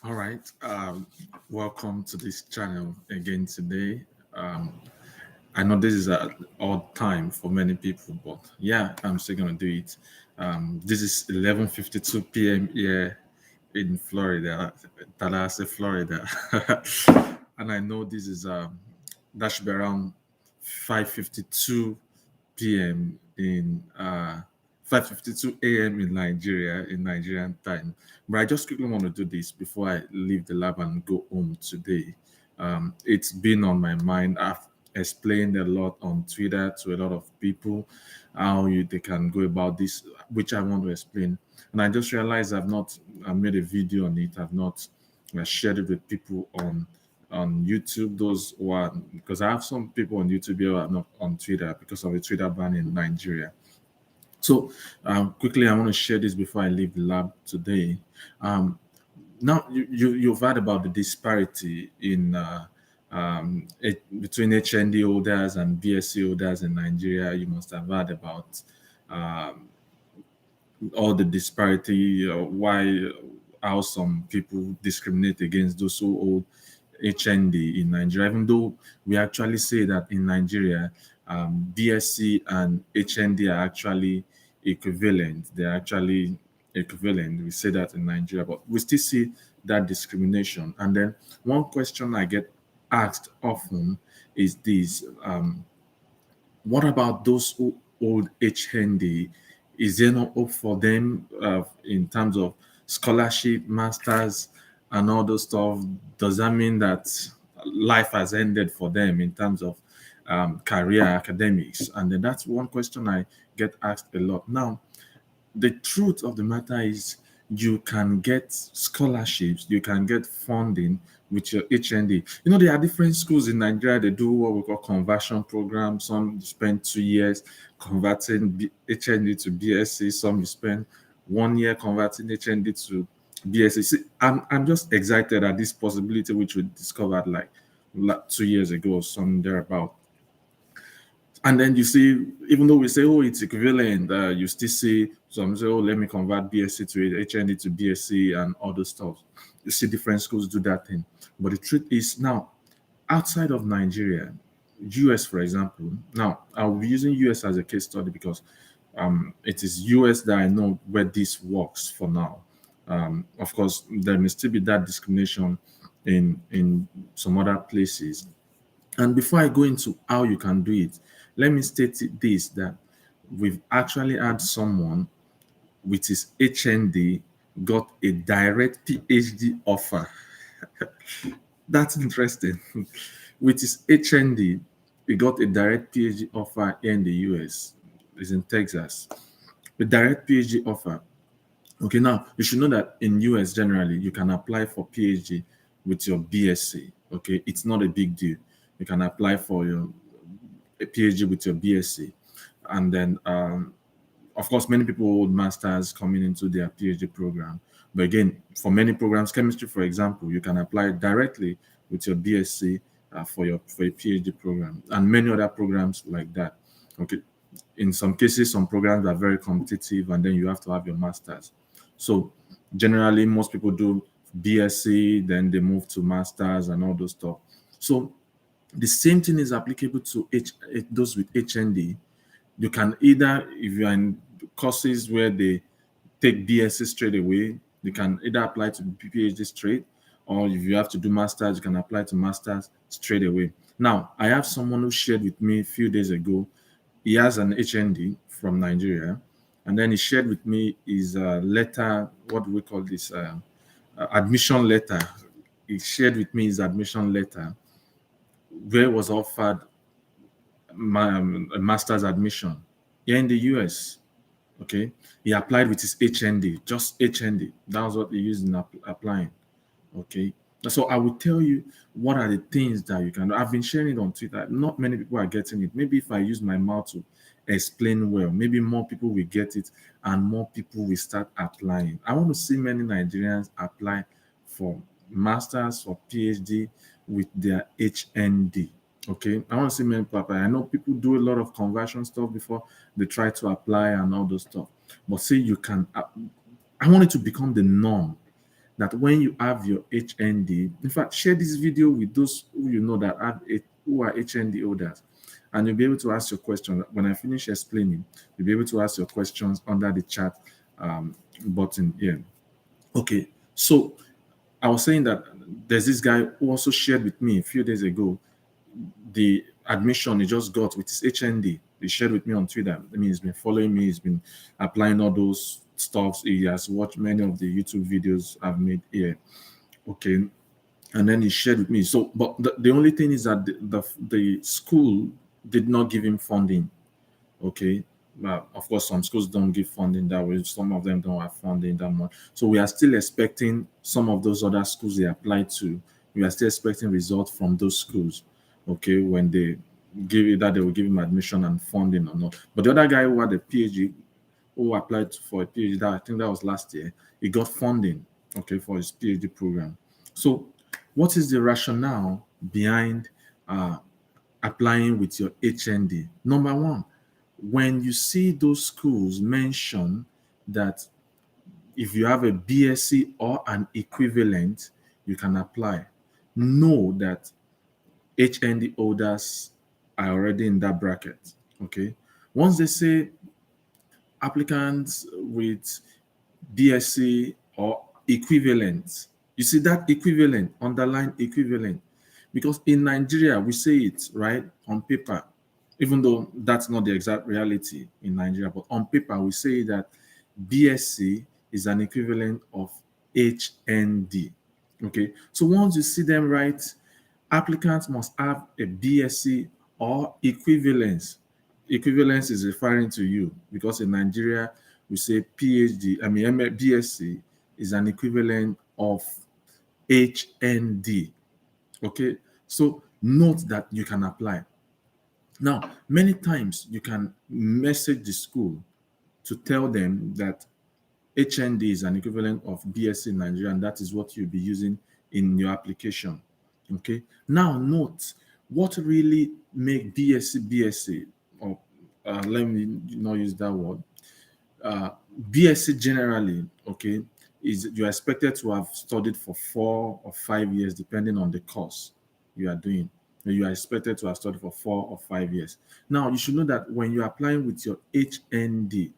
All right. Welcome to this channel again today. Um, I know this is an odd time for many people, but yeah, I'm still gonna do it. This is 11:52 p.m. here in Florida, Tallahassee, Florida, and I know this is that should be around 5:52 p.m. in 5:52 a.m. in Nigeria in Nigerian time. But I just quickly want to do this before I leave the lab and go home today. It's been on my mind. I've explained a lot on Twitter to a lot of people how they can go about this, which I want to explain. And I just realized I made a video on it. I've not shared it with people on YouTube. Those who are because I have some people on YouTube here who are not on Twitter because of a Twitter ban in Nigeria. So quickly, I want to share this before I leave the lab today. Um, Now you've heard about the disparity in between HND holders and BSc holders in Nigeria. You must have heard about um, all the disparity, why how some people discriminate against those who hold HND in Nigeria, even though we actually say that in Nigeria, BSc and HND are actually equivalent. They're actually equivalent. We say that in Nigeria, but we still see that discrimination. And then one question I get asked often is this: what about those who hold HND? Is there no hope for them in terms of scholarship, masters, and all those stuff? Does that mean that life has ended for them in terms of career academics? And then that's one question I get asked a lot. Now, the truth of the matter is you can get scholarships, you can get funding with your HND. You know, there are different schools in Nigeria, they do what we call conversion programs. Some you spend 2 years converting HND to BSc, some you spend 1 year converting HND to BSc. See, I'm just excited at this possibility which we discovered like 2 years ago or something thereabout. And then you see, even though we say, oh, it's equivalent, you still see some say, oh, let me convert BSc to HND to BSc and other stuff. You see different schools do that thing. But the truth is now, outside of Nigeria, US, for example, now I'll be using US as a case study because it is US that I know where this works for now. Of course, there may still be that discrimination in some other places. And before I go into how you can do it, let me state this that we've actually had someone with his HND got a direct PhD offer. That's interesting. With his HND, he got a direct PhD offer here in the US. It's in Texas. A direct PhD offer. Okay, now you should know that in US generally you can apply for PhD with your BSc. Okay, it's not a big deal. You can apply for your a PhD with your BSc, and then of course many people hold masters coming into their PhD program. But again, for many programs, chemistry, for example, you can apply directly with your BSc for a PhD program, and many other programs like that. Okay, in some cases, some programs are very competitive, and then you have to have your masters. So generally, most people do BSc, then they move to masters and all those stuff. So the same thing is applicable to those with HND. You can either, if you are in courses where they take BSc straight away, you can either apply to PhD straight, or if you have to do masters, you can apply to masters straight away. Now, I have someone who shared with me a few days ago. He has an HND from Nigeria, and then he shared with me his letter. What do we call this? Admission letter. He shared with me his admission letter, where was offered a master's admission here in the US. Okay, he applied with his HND, just HND. That was what he used in applying. Okay, so I will tell you what are the things that you can do. I've been sharing it on Twitter. Not many people are getting it. Maybe if I use my mouth to explain well, maybe more people will get it and more people will start applying. I want to see many Nigerians apply for masters or PhD with their HND. Okay, I want to see many people apply. I know people do a lot of conversion stuff before they try to apply and all those stuff. But see, you can. I want it to become the norm that when you have your HND, in fact, share this video with those who you know that who are HND holders, and you'll be able to ask your questions. When I finish explaining, you'll be able to ask your questions under the chat button here. Okay, so I was saying that there's this guy who also shared with me a few days ago the admission he just got with his HND. He shared with me on Twitter. I mean, he's been following me, he's been applying all those stuffs. He has watched many of the YouTube videos I've made here. Okay. And then he shared with me. So, but the only thing is that the school did not give him funding. Okay. Of course, some schools don't give funding that way. Some of them don't have funding that much. So we are still expecting some of those other schools they applied to. We are still expecting results from those schools. Okay, when they give it that they will give him admission and funding or not. But the other guy who had a PhD, who applied for a PhD, that I think that was last year, he got funding. Okay, for his PhD program. So, what is the rationale behind applying with your HND? Number one, when you see those schools mention that if you have a BSc or an equivalent, you can apply. Know that HND holders are already in that bracket. Okay. Once they say applicants with BSc or equivalent, you see that equivalent, underline equivalent, because in Nigeria we say it right on paper, even though that's not the exact reality in Nigeria, but on paper we say that BSc is an equivalent of HND. Okay, so once you see them write applicants must have a BSc or equivalence. Equivalence is referring to you because in Nigeria we say PhD, I mean BSc is an equivalent of HND. Okay, so note that you can apply. Now, many times you can message the school to tell them that HND is an equivalent of BSc in Nigeria, and that is what you'll be using in your application. Okay. Now, note what really make BSc, or let me not use that word. BSc generally, okay, is you are expected to have studied for 4 or 5 years, depending on the course you are doing. You are expected to have studied for 4 or 5 years. Now, you should know that when you're applying with your HND,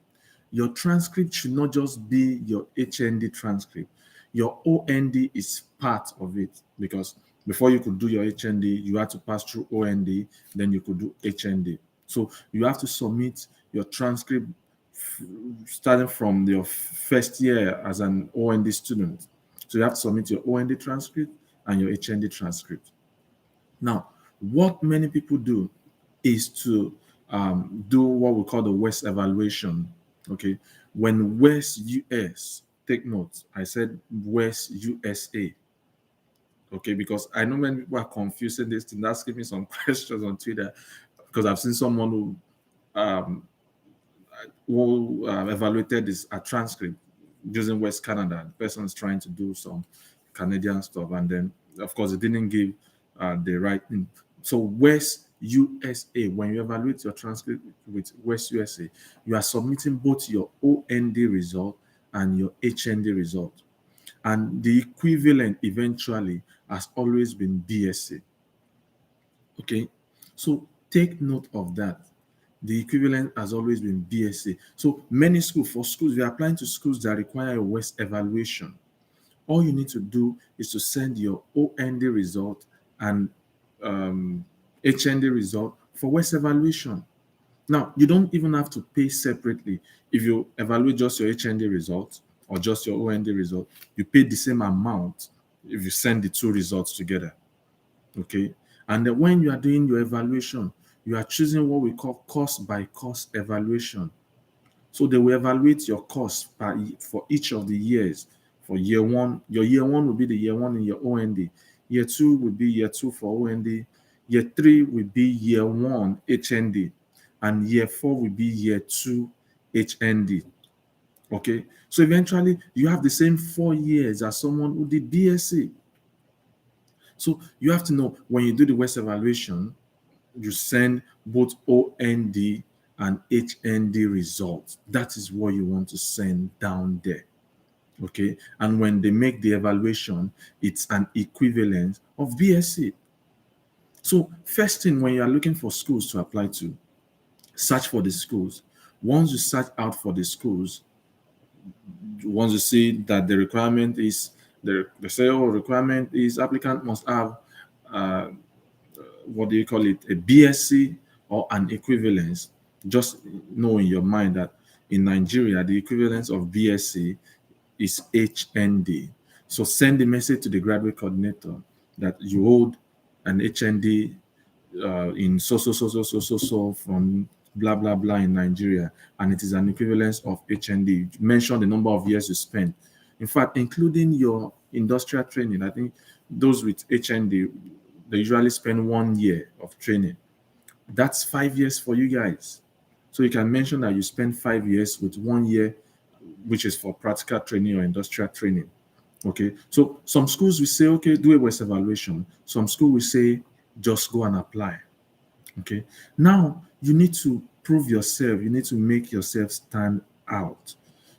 your transcript should not just be your HND transcript. Your OND is part of it, because before you could do your HND, you had to pass through OND, then you could do HND. So you have to submit your transcript starting from your first year as an OND student. So you have to submit your OND transcript and your HND transcript. Now, what many people do is to do what we call the West evaluation. Okay, when West US, take note, I said West USA. Okay, because I know when people are confusing this thing, that's giving me some questions on Twitter, because I've seen someone who evaluated this a transcript using West Canada. The person is trying to do some Canadian stuff, and then of course it didn't give the right thing. So West USA, when you evaluate your transcript with West USA, you are submitting both your OND result and your HND result, and the equivalent eventually has always been BSc. Okay, so take note of that. The equivalent has always been BSc. So many schools, for schools, we are applying to schools that require a West evaluation. All you need to do is to send your OND result and HND result for West evaluation. Now, you don't even have to pay separately. If you evaluate just your HND result or just your OND result, you pay the same amount if you send the two results together. Okay. And then when you are doing your evaluation, you are choosing what we call course by course evaluation. So they will evaluate your course for each of the years. For year one, your year one will be the year one in your OND. Year two will be year two for OND. Year three will be year one HND. And year four will be year two HND. Okay. So eventually you have the same 4 years as someone who did BSc. So you have to know when you do the West evaluation, you send both OND and HND results. That is what you want to send down there. Okay, and when they make the evaluation, it's an equivalence of BSc. So first thing, when you are looking for schools to apply to, search for the schools. Once you search out for the schools, once you see that the requirement is the say, oh, requirement is applicant must have uh, what do you call it, a BSc or an equivalence, just know in your mind that in Nigeria the equivalence of BSc is HND. So send the message to the graduate coordinator that you hold an HND in so from blah blah blah in Nigeria, and it is an equivalence of HND. Mention the number of years you spent. In fact, including your industrial training. I think those with HND, they usually spend 1 year of training. That's 5 years for you guys. So you can mention that you spend 5 years with 1 year, which is for practical training or industrial training. Okay. So some schools will say, okay, do a West evaluation. Some school will say, just go and apply. Okay. Now you need to prove yourself. You need to make yourself stand out.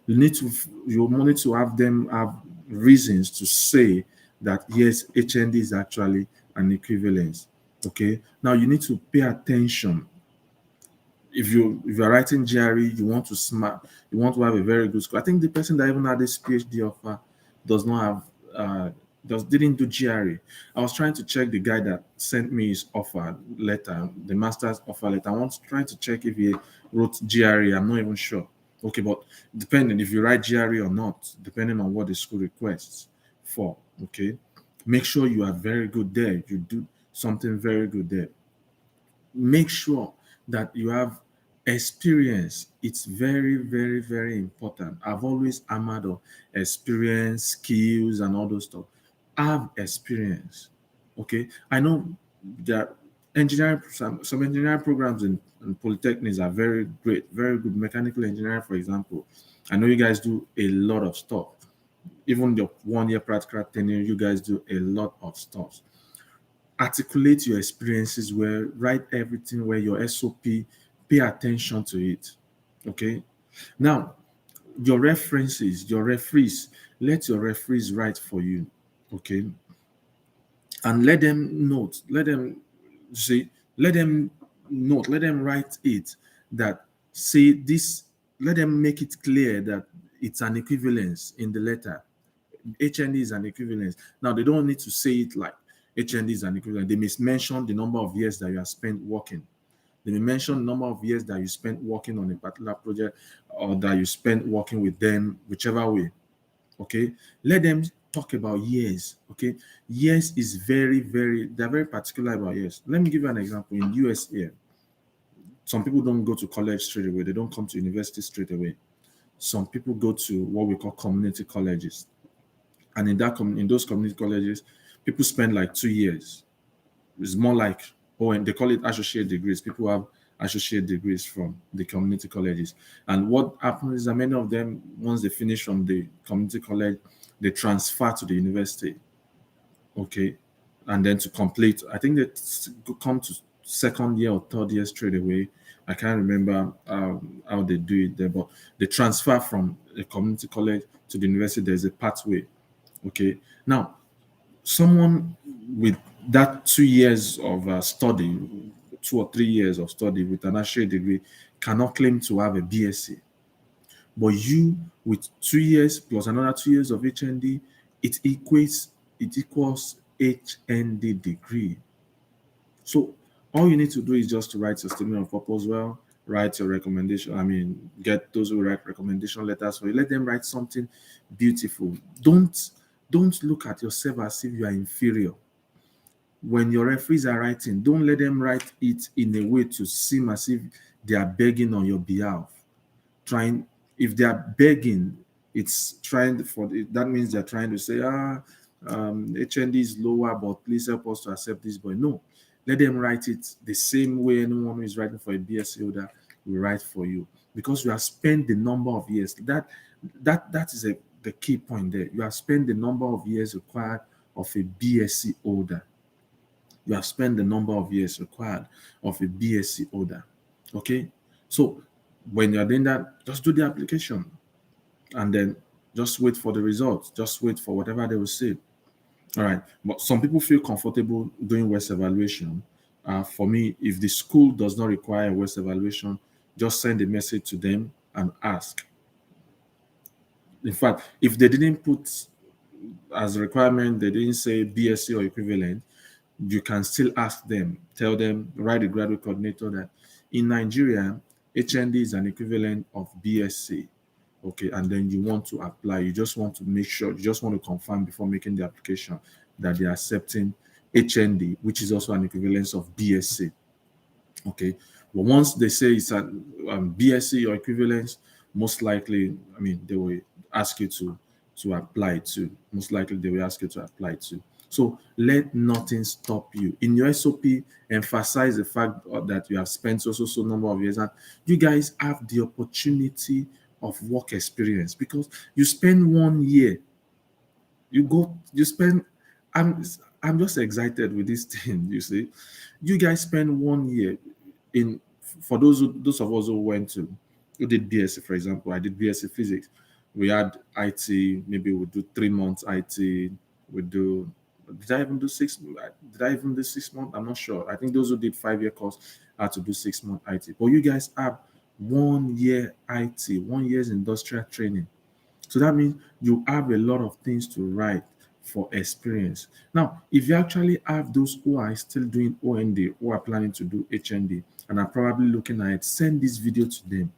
You need to have them have reasons to say that yes, HND is actually an equivalence. Okay. Now you need to pay attention. If you're writing GRE, you want to you want to have a very good score. I think the person that even had this PhD offer does not have didn't do GRE. I was trying to check the guy that sent me his offer letter, the master's offer letter. I want trying to check if he wrote GRE. I'm not even sure. Okay, but depending if you write GRE or not, depending on what the school requests for. Okay, make sure you are very good there. You do something very good there. Make sure that you have experience. It's very, very, very important. I've always hammered on experience, skills, and all those stuff. Have experience. Okay. I know that some engineering programs in polytechnics are very great, very good. Mechanical engineering, for example. I know you guys do a lot of stuff. Even your 1 year practical tenure, you guys do a lot of stuff. Articulate your experiences well, write everything where your SOP, pay attention to it. Okay. Now, your references, your referees, let your referees write for you. Okay. And let them note, say, let them let them write it that say this, let them make it clear that it's an equivalence in the letter. HND is an equivalence. Now they don't need to say it like HND is an equivalent. They may mention the number of years that you have spent working. They may mention the number of years that you spent working on a particular project or that you spent working with them, whichever way. Okay. Let them talk about years. Okay. Years is they're very particular about years. Let me give you an example. In US here, some people don't go to college straight away. They don't come to university straight away. Some people go to what we call community colleges. And in those community colleges, people spend like 2 years. It's more like, and they call it associate degrees. People have associate degrees from the community colleges. And what happens is that many of them, once they finish from the community college, they transfer to the university. Okay. And then to complete, I think they come to second year or third year straight away. I can't remember how they do it there, but they transfer from a community college to the university. There's a pathway. Okay. Now, someone with that 2 years of study, 2 or 3 years of study with an associate degree cannot claim to have a BSc. But you with 2 years plus another 2 years of HND, it equals HND degree. So all you need to do is just to write your statement of purpose well, write your recommendation. I mean, get those who write recommendation letters for you. Let them write something beautiful. Don't look at yourself as if you are inferior. When your referees are writing, don't let them write it in a way to seem as if they are begging on your behalf. Trying, if they are begging, it's trying for that means they're trying to say, HND is lower, but please help us to accept this. But no, let them write it the same way anyone who is writing for a BSc holder will write for you, because you have spent the number of years. That is the key point there. You have spent the number of years required of a BSc holder. You have spent the number of years required of a BSc holder. Okay, so when you're doing that, just do the application, and then Just wait for the results. Just wait for whatever they will say. All right. But some people feel comfortable doing West evaluation. For me, if the school does not require a West evaluation, just send a message to them and ask. In fact, if they didn't put as a requirement, they didn't say BSc or equivalent, you can still ask them, tell them, write the graduate coordinator that in Nigeria, HND is an equivalent of BSc. Okay, and then you want to apply. You just want to make sure, you just want to confirm before making the application that they are accepting HND, which is also an equivalence of BSc. Okay, but once they say it's a BSc or equivalence, most likely, I mean, they will ask you to apply to. Most likely, they will ask you to apply to. So let nothing stop you. In your SOP, emphasize the fact that you have spent so number of years, and you guys have the opportunity of work experience because you spend 1 year. You spend. I'm I'm just excited with this thing. You see, you guys spend 1 year in for those of us who did BSc, for example. I did BSc physics. We had IT. Maybe we do 3 months IT. We do. Did I even do 6? Did I even do 6 months? I'm not sure. I think those who did 5 year course had to do 6 month IT. But you guys have 1 year IT, 1 year's industrial training. So that means you have a lot of things to write for experience. Now, if you actually have those who are still doing OND, who are planning to do HND, and are probably looking at it, send this video to them.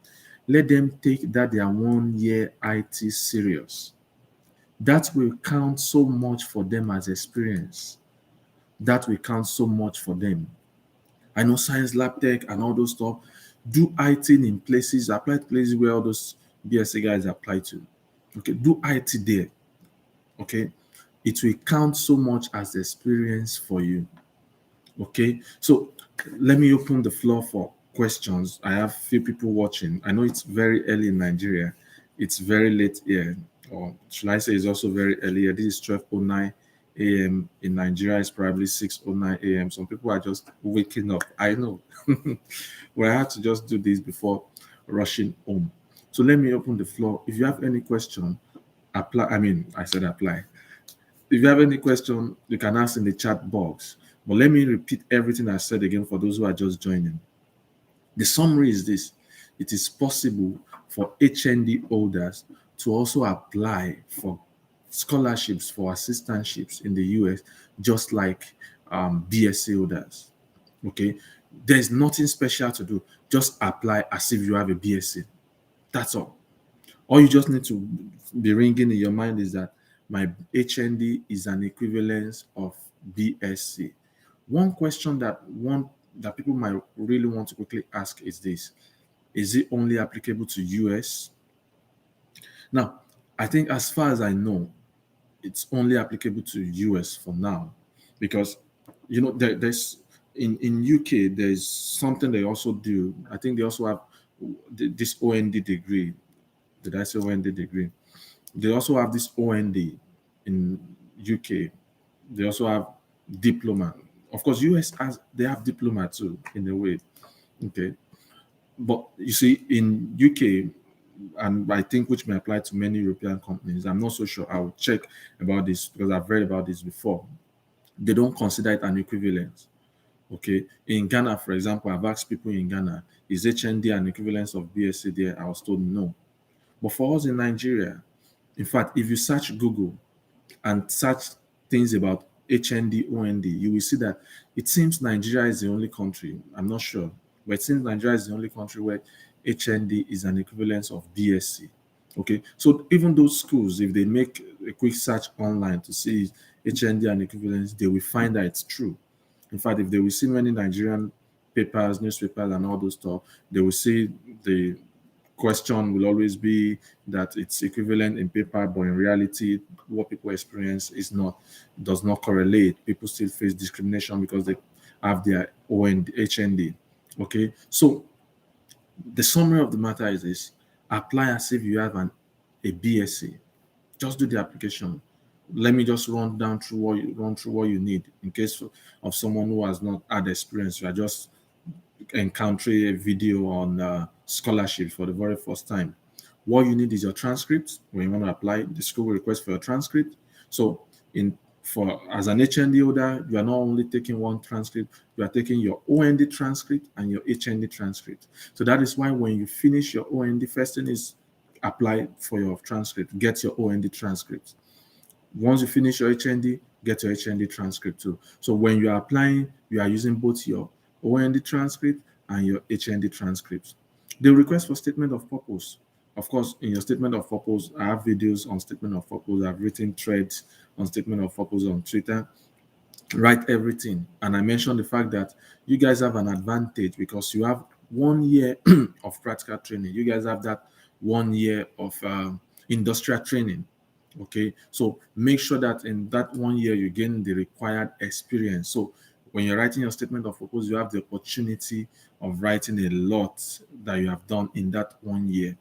Let them take that their 1 year IT serious. That will count so much for them as experience. That will count so much for them. I know science lab tech and all those stuff. Do IT in places, apply to places where all those BSc guys apply to. Okay, do IT there. Okay, it will count so much as experience for you. Okay, so let me open the floor for questions. I have few people watching. I know it's very early in Nigeria. It's very late here, or should I say it's also very early here. This is 12:09 a.m. in Nigeria. It's probably 6:09 a.m. Some people are just waking up. I know. Well, I had to just do this before rushing home. So let me open the floor. If you have any question, apply. I mean, I said apply. If you have any question, you can ask in the chat box. But let me repeat everything I said again for those who are just joining. The summary is this: it is possible for HND holders to also apply for scholarships for assistantships in the US, just like BSc holders. Okay, there's nothing special to do. Just apply as if you have a BSc. That's all. All you just need to be ringing in your mind is that my HND is an equivalence of BSc. One question that people might really want to quickly ask is this: is it only applicable to US? Now, I think as far as I know, it's only applicable to US for now, because there's in UK there's something they also do. I think they also have this OND degree. Did I say OND degree? They also have this OND in UK. They also have diploma. Of course, US has they have diploma too in a way. Okay, but you see in UK, and I think which may apply to many European companies. I'm not so sure. I will check about this because I've read about this before. They don't consider it an equivalence. Okay, in Ghana, for example, I've asked people in Ghana, is HND an equivalence of BSc there? I was told no. But for us in Nigeria, in fact, if you search Google and search things about HND, OND, you will see that it seems Nigeria is the only country, I'm not sure, but it seems Nigeria is the only country where HND is an equivalence of BSc. Okay, so even those schools, if they make a quick search online to see HND and equivalence, they will find that it's true. In fact, if they will see many Nigerian papers, newspapers, and all those stuff, they will see the question will always be that it's equivalent in paper, but in reality, what people experience does not correlate. People still face discrimination because they have their OND, HND. Okay, so the summary of the matter is this: apply as if you have a BSc. Just do the application. Let me just run through what you need in case of someone who has not had experience. You are just encountering a video on scholarship for the very first time. What you need is your transcript when you want to apply. The school will request for your transcript. So in for as an HND holder, you are not only taking one transcript, you are taking your OND transcript and your HND transcript. So that is why when you finish your OND, first thing is apply for your transcript, get your OND transcript. Once you finish your HND, get your HND transcript too. So when you are applying, you are using both your OND transcript and your HND transcript. The request for statement of purpose. Of course, in your statement of purpose, I have videos on statement of purpose. I've written threads on statement of purpose on Twitter. Write everything. And I mentioned the fact that you guys have an advantage because you have 1 year of practical training. You guys have that 1 year of industrial training. Okay, so make sure that in that 1 year you gain the required experience. So when you're writing your statement of purpose, you have the opportunity of writing a lot that you have done in that 1 year.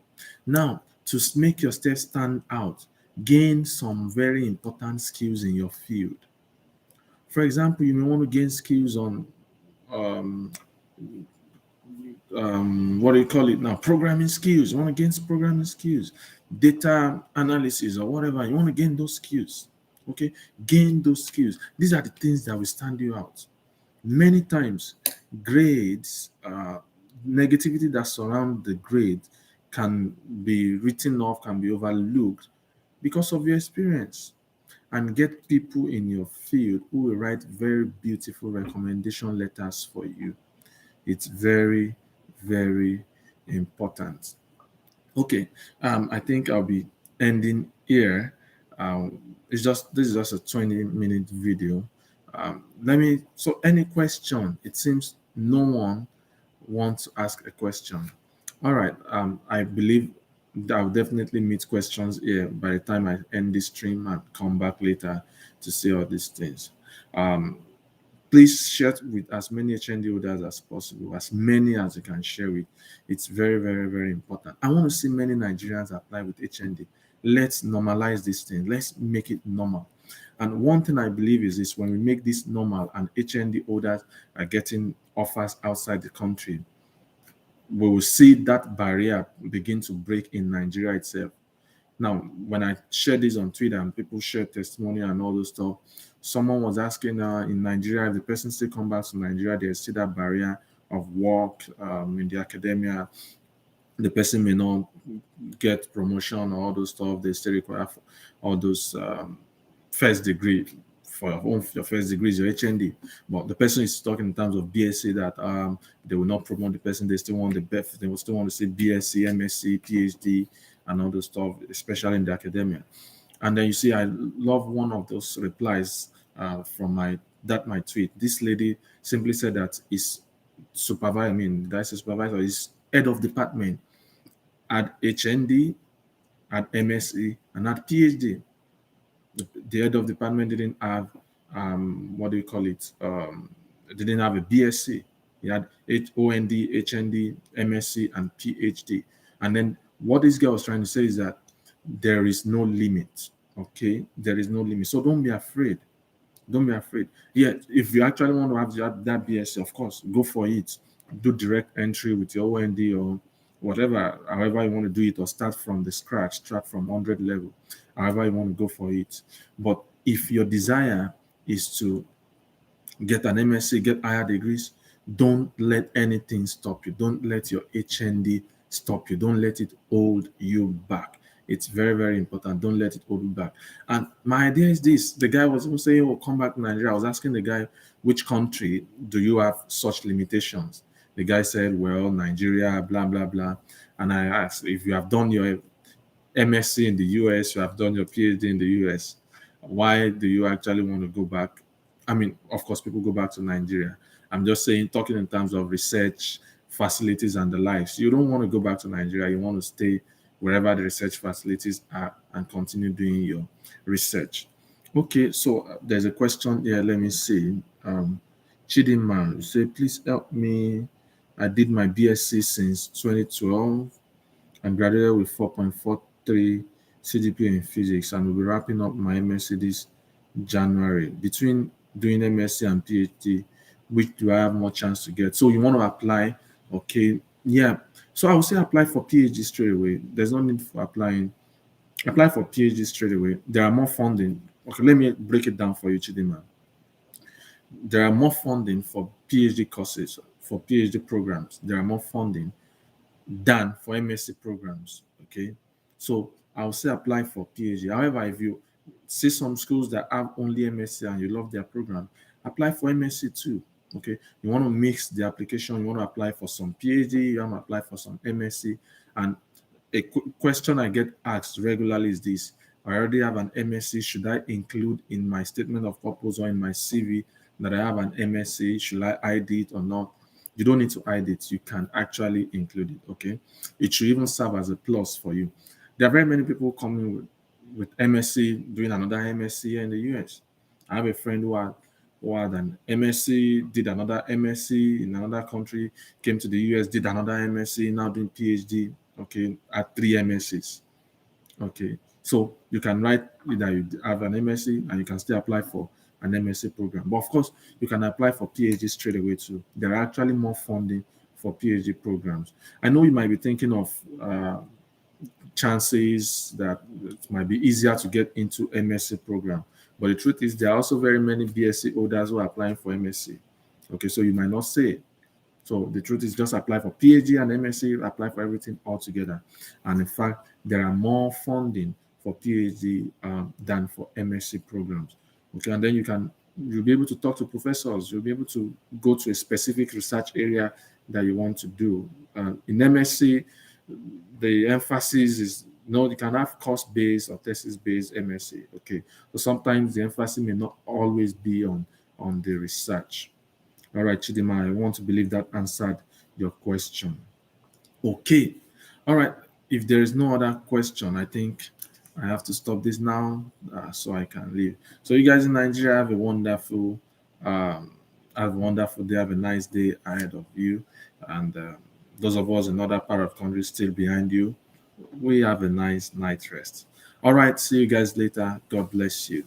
Now, to make your steps stand out, gain some very important skills in your field. For example, you may want to gain skills on um, what do you call it now? Programming skills. You want to gain programming skills, data analysis, or whatever. You want to gain those skills. Okay, gain those skills. These are the things that will stand you out. Many times, grades, negativity that surround the grade can be written off, can be overlooked because of your experience. And get people in your field who will write very beautiful recommendation letters for you. It's very, very important. Okay, I think I'll be ending here. This is just a 20-minute video. So any question? It seems no one wants to ask a question. All right, I believe that I'll definitely meet questions here by the time I end this stream and come back later to see all these things. Please share it with as many HND holders as possible, as many as you can share with. It's very, very, very important. I want to see many Nigerians apply with HND. Let's normalize this thing. Let's make it normal. And one thing I believe is this: when we make this normal and HND holders are getting offers outside the country, we will see that barrier begin to break in Nigeria itself. Now, when I share this on Twitter and people share testimony and all those stuff, someone was asking in Nigeria, if the person still come back to Nigeria, there's still that barrier of work in the academia. The person may not get promotion or all those stuff. They still require all those first degree. For your first degree is your HND, but the person is talking in terms of BSc that they will not promote the person. They still want the best. They will still want to say BSc, MSc, PhD, and all those stuff, especially in the academia. And then you see, I love one of those replies from my tweet. This lady simply said that his supervisor, I mean, that's a supervisor, is head of department at HND, at MSc, and at PhD. The head of department didn't have what do you call it? Didn't have a BSc. He had OND, HND, MSc, and PhD. And then what this girl was trying to say is that there is no limit. Okay, there is no limit. So don't be afraid. Don't be afraid. Yeah, if you actually want to have that BSc, of course, go for it. Do direct entry with your OND or whatever, however you want to do it, or start from the scratch, start from 100 level, however you want to go for it. But if your desire is to get an MSc, get higher degrees, don't let anything stop you. Don't let your HND stop you. Don't let it hold you back. It's very, very important. Don't let it hold you back. And my idea is this: the guy was saying, "Oh, come back to Nigeria." I was asking the guy, "Which country do you have such limitations?" The guy said, "Well, Nigeria, blah blah blah." And I asked, "If you have done your MSc in the US, you have done your PhD in the US, why do you actually want to go back?" I mean, of course, people go back to Nigeria. I'm just saying, talking in terms of research facilities and the likes. You don't want to go back to Nigeria. You want to stay wherever the research facilities are and continue doing your research. Okay, so there's a question here. Let me see. Chidinma, you say, please help me. I did my BSc since 2012 and graduated with 4.43 CGPA in physics, and will be wrapping up my MSc this January. Between doing MSc and PhD, which do I have more chance to get? So you want to apply? Okay, yeah. So I would say apply for PhD straight away. There's no need for applying. Apply for PhD straight away. There are more funding. Okay, let me break it down for you, Chidima. There are more funding for PhD courses, for PhD programs. There are more funding than for MSc programs. Okay, so I would say apply for PhD. However, if you see some schools that have only MSc and you love their program, apply for MSc too. Okay, you want to mix the application, you want to apply for some PhD, you want to apply for some MSc. And a question I get asked regularly is this: I already have an MSc. Should I include in my statement of purpose or in my CV that I have an MSc? Should I hide it or not? You don't need to hide it. You can actually include it. Okay, it should even serve as a plus for you. There are very many people coming with MSc, doing another MSc here in the US. I have a friend who had an MSc, did another MSc in another country, came to the US, did another MSc, now doing PhD. Okay, at 3 MScs. Okay, so you can write that you have an MSc and you can still apply for an MSc program. But of course, you can apply for PhD straight away too. There are actually more funding for PhD programs. I know you might be thinking of chances that it might be easier to get into MSc program, but the truth is there are also very many BSc holders who are applying for MSc. Okay, so you might not say. So the truth is just apply for PhD and MSc, apply for everything all together. And in fact, there are more funding for PhD than for MSc programs. Okay, and then you'll be able to talk to professors. You'll be able to go to a specific research area that you want to do. In MSc, the emphasis is no, you can have course-based or thesis-based MSc. Okay, so sometimes the emphasis may not always be on the research. All right, Chidima, I want to believe that answered your question. Okay. All right. If there is no other question, I think I have to stop this now so I can leave. So you guys in Nigeria um, have a wonderful day. Have a nice day ahead of you. And those of us in other part of the country still behind you, we have a nice night rest. All right. See you guys later. God bless you.